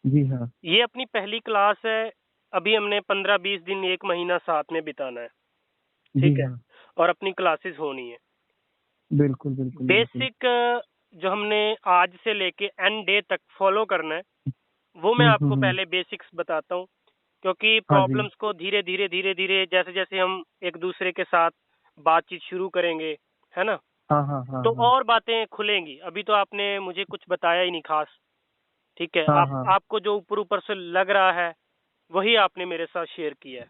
जी हाँ। ये अपनी पहली क्लास है। अभी हमने 15-20 दिन 1 महीना साथ में बिताना है, जी ठीक है? हाँ। और अपनी क्लासेस होनी है। बिल्कुल, बिल्कुल, बिल्कुल। बेसिक जो हमने आज से लेके एंड डे तक फॉलो करना है, वो मैं हुँ, हुँ, आपको हुँ। पहले बेसिक्स बताता हूँ। क्योंकि हाँ जी। प्रॉब्लम्स को धीरे-धीरे जैसे-जैसे हम एक-दूसरे के साथ बातचीत शुरू करेंगे, है ना? हाँ, हाँ, हाँ, तो हाँ। और बातें खुलेंगी। अभी तो आपने मुझे कुछ बताया ही नहीं ख़ास, ठीक है? हाँ, आप हाँ। आपको जो ऊपर-ऊपर से लग रहा है, वही आपने मेरे साथ शेयर किया है।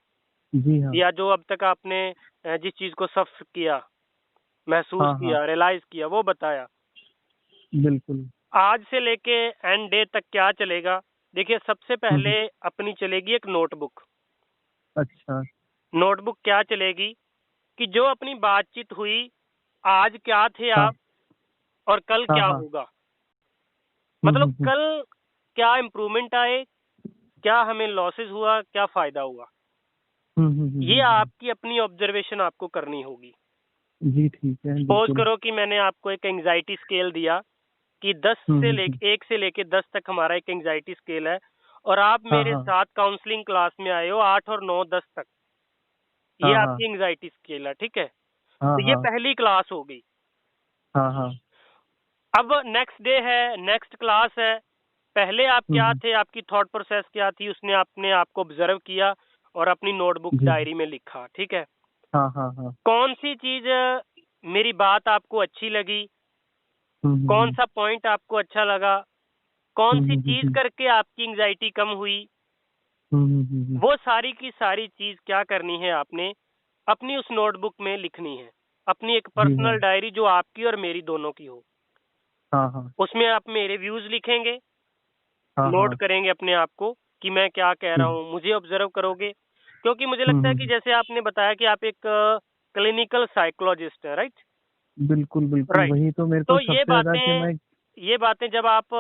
जी हाँ। या जो अब तक आपने जिस चीज़ को सफ़र किया, महसूस हाँ, हाँ। किया, रियलाइज़ किया, वो बताया। बिल्कुल। आज से लेके एंड डे तक क्या चलेगा? देखिए, सबसे हुँ, पहले हुँ। अपनी चलेगी एक नोटबुक। अच्छा। नोटबुक क्या चलेगी कि जो अपनी बातचीत हुई, आज क्या थे हाँ। आप और कल हाँ, क्या हाँ। होगा? हुँ, मतलब हुँ, हुँ। कल क्या इम्प्रूवमेंट आए, क्या हमें लॉसेस हुआ, क्या फ़ायदा हुआ? हुँ, हुँ, हुँ, ये हुँ, हुँ। आपकी अपनी ऑब्ज़र्वेशन आपको करनी होगी। जी, ठीक है, सपोज़ बिल्कुल। करो कि मैंने आपको एक एंग्ज़ायटी स्केल दिया कि 10 हुँ, से हुँ, हुँ। लेके 1 से लेके 10 तक हमारा एक एंग्ज़ायटी स्केल है और आप हाँ, मेरे हाँ। साथ काउंसलिंग क्लास में आए हो 8 और 9, 10 तक। ये हाँ, हाँ। आपकी एंग्ज़ायटी स्केल है, ठीक है? हाँ, तो ये हाँ। पहली क्लास हो गई। हाँ, हाँ। अब नेक्स्ट डे है, नेक्स्ट क्लास है। पहले आप हुँ, क्या हुँ। थे, आपकी थॉट प्रोसेस क्या थी, उसने आपने आपको ऑब्ज़र्व किया और अपनी नोटबुक, जी। डायरी में लिखा, ठीक है? हाँ, हाँ, हाँ। कौन-सी चीज़ मेरी बात आपको अच्छी लगी, हुँ, हुँ, हुँ। कौन-सा पॉइंट आपको अच्छा लगा, हुँ, कौन-सी हुँ, हुँ, चीज़ हुँ। करके आपकी एंग्ज़ायटी कम हुई, हुँ, हुँ, हुँ, हुँ। वो सारी की सारी चीज़ क्या करनी है आपने, अपनी उस नोटबुक में लिखनी है। अपनी एक जी पर्सनल हाँ। डायरी जो आपकी और मेरी दोनों की हो। हाँ, हाँ। उसमें आप मेरे व्यूज़ लिखेंगे, हाँ, नोट हाँ। करेंगे अपने आप को कि मैं क्या कह रहा हुँ। हूँ, मुझे ऑब्ज़र्व करोगे। क्योंकि मुझे हुँ, लगता है हुँ, कि हुँ। जैसे आपने बताया कि आप एक क्लिनिकल साइकोलॉजिस्ट हैं, राइट? बिल्कुल, बिल्कुल, राइट। वही तो मेरे को तो सबसे ज़्यादा कि मैं ये बातें जब आप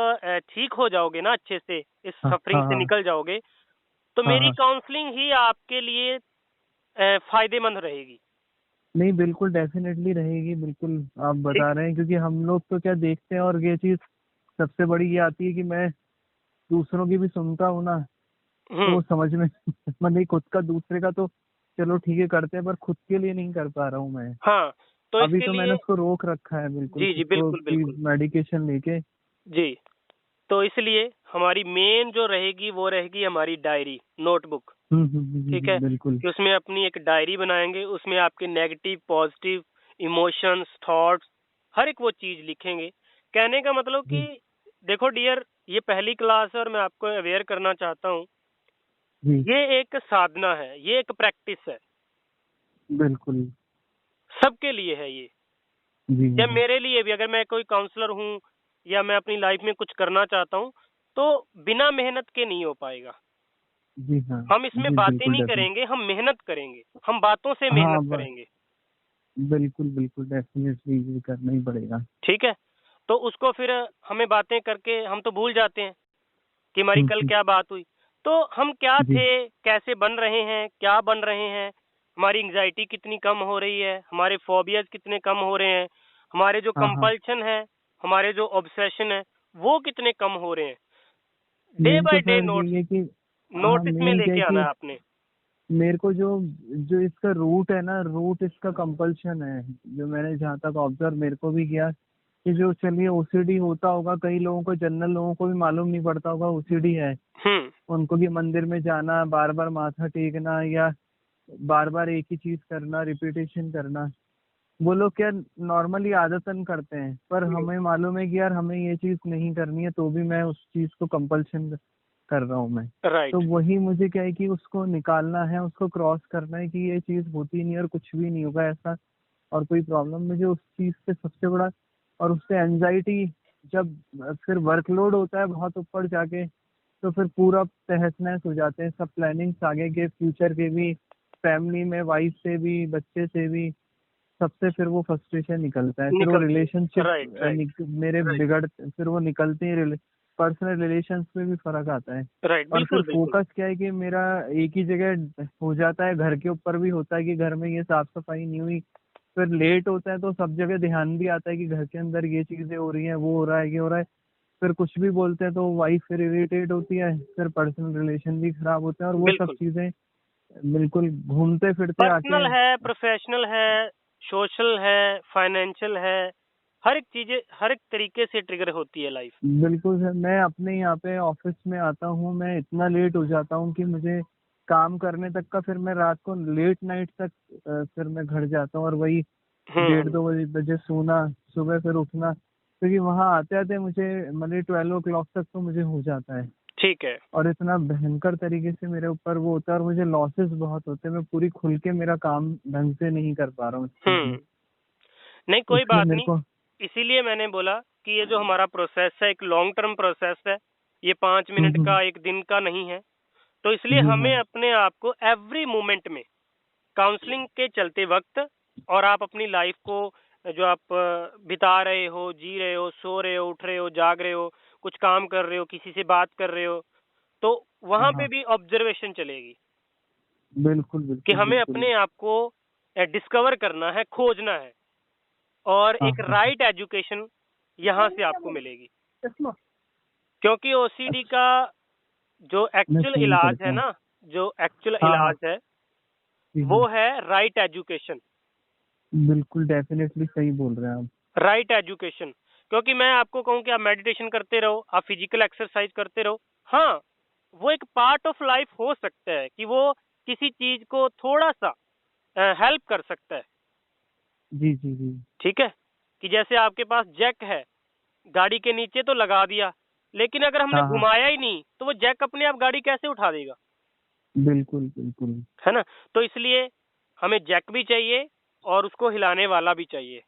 ठीक हो जाओगे ना अच्छे से, इस हाँ, सफ़रिंग हाँ, से हाँ। निकल जाओगे, तो हाँ, मेरी हाँ। काउंसलिंग ही आपके लिए फ़ायदेमंद रहेगी। नहीं, बिल्कुल डेफ़िनेटली रहेगी, बिल्कुल आप ठीक। बता रहे हैं क्योंकि हम लोग तो क्या देखते हैं और ये चीज़ सबसे बड़ी ये आती है कि मैं दूसरों की भी सुनता हूँ ना, तो हुँ। वो समझ में मतलब नहीं खुद का दूसरे का तो चलो ठीक है करते हैं, पर खुद के लिए नहीं कर पा रहा हूँ मैं। हाँ, तो अभी इसके तो मैंने लिए उसको रोक रखा है बिल्कुल जी, खुद जी, को बिल्कुल, कि बिल्कुल। मेडिकेशन लेके। जी। तो इसलिए हमारी मेन जो रहेगी वो रहेगी हमारी डायरी, नोटबुक, हुँ, हुँ, हुँ, हुँ, ठीक हुँ, है? बिल्कुल। कि उसमें अपनी एक डायरी बनाएँगे, उसमें आपके नेगेटिव, पॉज़िटिव इमोशंस, थॉट्स हर एक वो चीज़ लिखेंगे। कहने का मतलब कि जी, देखो डियर, ये पहली क्लास है और मैं आपको अवेयर करना चाहता हूँ, जी, ये एक साधना है, ये एक प्रैक्टिस है, बिल्कुल। सबके लिए है ये। जी या हाँ। मेरे लिए भी अगर मैं कोई काउंसलर हूँ या मैं अपनी लाइफ़ में कुछ करना चाहता हूँ, तो बिना मेहनत के नहीं हो पाएगा। जी हाँ। हम इसमें जी, बातें बिल्कुल नहीं डेफ़िनेट करेंगे, हम मेहनत करेंगे। हम बातों से हाँ, मेहनत ब करेंगे, बिल्कुल, बिल्कुल डेफ़िनेटली ये करना ही पड़ेगा। ठीक है? तो उसको फिर हमें बातें करके हम तो भूल जाते हैं कि हमारी हुँ, कल हुँ। क्या बात हुई। तो हम क्या जी, थे, कैसे बन रहे हैं, क्या बन रहे हैं, हमारी एंग्ज़ायटी कितनी कम हो रही है, हमारे फ़ोबियाज़ कितने कम हो रहे हैं, हमारे जो हाँ, हाँ। कंपल्शन है, हमारे जो ऑब्सेशन है, वो कितने कम हो रहे हैं। डे मेन तो बाय डे सर यही है कि हाँ, नोटिस में मेन क्या है लेके आना कि है आपने। मेरे को जो जो इसका रूट है ना, रूट इसका कंपल्शन है। जो मैंने जहाँ तक ऑब्ज़र्व मेरे को भी किया कि जो चलिए ओसीडी होता होगा, कई लोगों को जनरल लोगों को भी मालूम नहीं पड़ता होगा ओसीडी है। हुँ, उनको भी मंदिर में जाना, बार-बार माथा टेकना या बार-बार एक ही चीज़ करना, रिपीटेशन करना। वो लोग क्या नॉर्मली आदतन करते हैं, पर हुँ, हमें मालूम है कि यार हमें ये चीज़ नहीं करनी है, तो भी मैं उस चीज़ को कंपल्शन कर रहा हूँ मैं। तो राइट, वही मुझे क्या है कि उसको निकालना है, उसको क्रॉस करना है कि ये चीज़ होती नहीं है और कुछ भी नहीं होगा ऐसा और कोई प्रॉब्लम मुझे उस चीज़ से सबसे बड़ा और उससे एंग्ज़ायटी जब फिर वर्कलोड होता है बहुत ऊपर जाके, तो फिर पूरा तहस-नहस हो जाते हैं सब प्लानिंग्स आगे के फ्यूचर के भी, फैमिली में वाइफ से भी, बच्चे से भी। सबसे फिर वो फ्रस्ट्रेशन निकलता है। फिर वो निकलती है। रिलेशनशिप राइट, राइट, मेरे बिगड़ फिर वो निकलते ही पर्सनल रिलेशंस में भी फ़र्क आता है। राइट, और फिर बिल्कुल, बिल्कुल। फ़ोकस क्या है कि मेरा एक ही जगह हो जाता है, घर के ऊपर भी होता है कि घर में ये साफ-सफाई नहीं हुई। फिर लेट होता है तो सब जगह ध्यान भी आता है कि घर के अंदर ये चीज़ें हो रही हैं, वो हो रहा है, ये हो रहा है। फिर कुछ भी बोलते हैं तो वाइफ फिर इरिटेट होती है, फिर पर्सनल रिलेशन भी खराब होते हैं, और वो सब बिल्कुल। चीजें बिल्कुल घूमते फिरते आके। पर्सनल है, प्रोफेशनल है, सोशल है, फाइनेंशियल है, हर एक चीजें हर एक तरीके से ट्रिगर होती है लाइफ। बिल्कुल सर, मैं अपने यहाँ पे ऑफिस में आता हूँ, मैं इतना लेट हो जाता हूँ कि मुझे काम करने तक का, फिर मैं रात को लेट नाइट तक फिर मैं घर जाता हूँ, और वही डेढ़ हम्म। दो बजे सोना, सुबह फिर उठना, क्योंकि वहाँ आते आते मुझे मतलब 12 o'clock तक तो मुझे हो जाता है। ठीक है। और इतना भयंकर तरीके से मेरे ऊपर वो होता है, और मुझे लॉसेस बहुत होते हैं, मैं पूरी खुल के मेरा काम ढंग से नहीं कर पा रहा हूँ इस चीज में। नहीं कोई इसलिए बात मेरे नहीं। को। इसीलिए मैंने बोला कि ये जो हमारा प्रोसेस है एक लॉन्ग टर्म प्रोसेस है, ये 5 मिनट का एक दिन का नहीं है। तो इसलिए जी हाँ। हमें अपने आप को एवरी मोमेंट में काउंसलिंग के चलते वक्त, और आप अपनी लाइफ को जो आप बिता रहे हो, जी रहे हो, सो रहे हो, उठ रहे हो, जाग रहे हो, कुछ काम कर रहे हो, किसी से बात कर रहे हो, तो हाँ वहां पे हाँ, भी ऑब्जर्वेशन चलेगी बिल्कुल कि बिल्कुल हमें बिल्कुल। अपने आप को डिस्कवर करना है, खोजना है, और हाँ एक हाँ। राइट एजुकेशन यहाँ से आपको मिलेगी। चश्मा। क्योंकि ओसीडी अच्छा, का जो मैं एक्चुअल फोन इलाज करता है हूँ। ना, जो एक्चुअल हाँ हाँ। इलाज है जी वो हाँ, है राइट एजुकेशन। बिल्कुल डेफिनेटली सही बोल रहे हैं आप। Right education. क्योंकि मैं आपको कहूँ कि आप मेडिटेशन करते रहो, आप फिजिकल एक्सरसाइज करते रहो, हाँ वो एक पार्ट ऑफ लाइफ हो सकता है कि वो किसी चीज को थोड़ा सा हेल्प कर सकता है। जी जी जी। ठीक है, कि जैसे आपके पास जैक है, गाड़ी के नीचे तो लगा दिया, लेकिन अगर हमने हाँ हाँ, घुमाया ही नहीं तो वो जैक अपने आप गाड़ी कैसे उठा देगा? बिल्कुल बिल्कुल। है ना? तो इसलिए हमें जैक भी चाहिए और उसको हिलाने वाला भी चाहिए।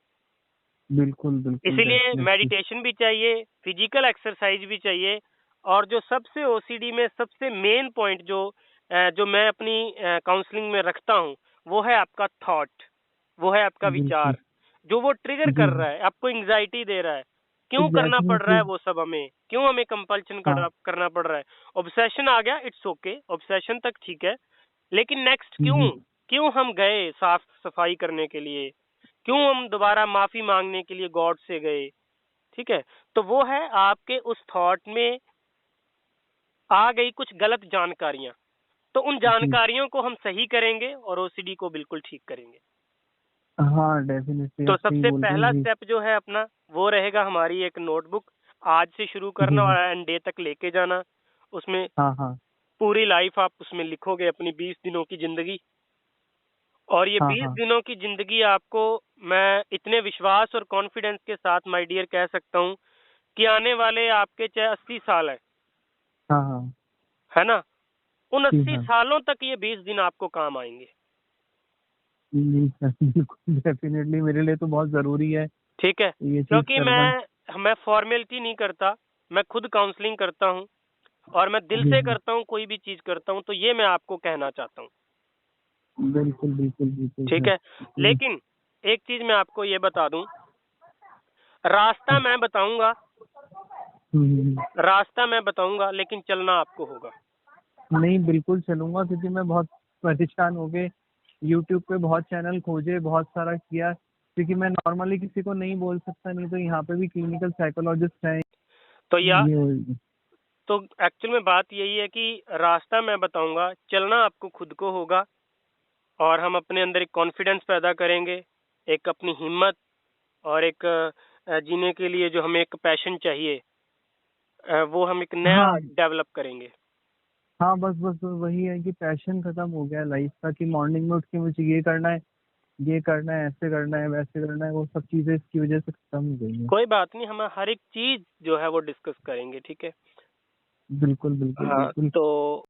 बिल्कुल बिल्कुल इसीलिए डेफिनेटली। मेडिटेशन भी चाहिए, फिजिकल एक्सरसाइज भी चाहिए, और जो सबसे ओसीडी में सबसे मेन पॉइंट जो मैं अपनी काउंसलिंग में रखता हूँ, वो है आपका थॉट, वो है आपका बिल्कुल। विचार, जो वो ट्रिगर जी कर हाँ, रहा है, आपको एंग्जाइटी दे रहा है। क्यों करना पड़ रहा डेफिनेटली। है वो सब हमें? क्यों हमें कंपल्शन हाँ। करना पड़ रहा है? ऑब्सेशन आ गया, इट्स ओके, ऑब्सेशन तक ठीक है, लेकिन नेक्स्ट हम्म, क्यों हम गए साफ सफाई करने के लिए? क्यों हम दोबारा माफी मांगने के लिए गॉड से गए? ठीक है, तो वो है आपके उस थॉट में आ गई कुछ गलत जानकारियां, तो उन जी। जानकारियों को हम सही करेंगे और ओसीडी को बिल्कुल ठीक करेंगे। हाँ, डेफिनेटली तो आप सही सबसे बोल रहे हैं पहला जी। स्टेप जो है अपना, वो रहेगा हमारी एक नोटबुक, आज से शुरू जी करना हाँ। और एंड डे तक लेके जाना। उसमें हाँ हाँ। पूरी लाइफ आप उसमें लिखोगे, अपनी 20 दिनों की जिंदगी। और ये हाँ 20 हाँ। दिनों की जिंदगी आपको मैं इतने विश्वास और कॉन्फिडेंस के साथ माय डियर कह सकता हूँ कि आने वाले आपके चाहे 80 साल हाँ हाँ। है ना, उन जी 80 हाँ। सालों तक ये 20 दिन आपको काम आएंगे। जी सर, बिल्कुल डेफिनेटली मेरे लिए तो बहुत जरूरी है ठीक है, ये चीज क्योंकि करना। मैं फॉर्मेलिटी नहीं करता, मैं खुद काउंसलिंग करता हूँ, और मैं दिल जी से हाँ, करता हूँ, कोई भी चीज करता हूँ, तो ये मैं आपको कहना चाहता हूँ। बिल्कुल बिल्कुल बिल्कुल ठीक सर। है, लेकिन एक चीज मैं आपको ये बता दूं, रास्ता मैं बताऊंगा, रास्ता मैं बताऊंगा, लेकिन चलना आपको होगा। नहीं, बिल्कुल चलूंगा, क्योंकि मैं बहुत परेशान हो गए। यूट्यूब पे बहुत चैनल खोजे, बहुत सारा किया, क्योंकि मैं नॉर्मली किसी को नहीं बोल सकता, नहीं तो यहाँ पे भी क्लिनिकल साइकोलॉजिस्ट हैं। तो या ये। तो एक्चुअल में बात यही है कि रास्ता मैं बताऊंगा, चलना आपको खुद को होगा, और हम अपने अंदर एक कॉन्फिडेंस पैदा करेंगे, एक अपनी हिम्मत, और एक जीने के लिए जो हमें एक पैशन चाहिए, वो हम एक नया हाँ डेवलप करेंगे। हाँ, बस बस वही है कि पैशन खत्म हो गया लाइफ का, कि मॉर्निंग में उठ के मुझे ये करना है, ये करना है, ऐसे करना है, वैसे करना है, वो सब चीजें इसकी वजह से खत्म हो गई है। कोई बात नहीं, हम हर एक चीज जो है वो डिस्कस करेंगे, ठीक है। बिल्कुल बिल्कुल हाँ, बिल्कुल। तो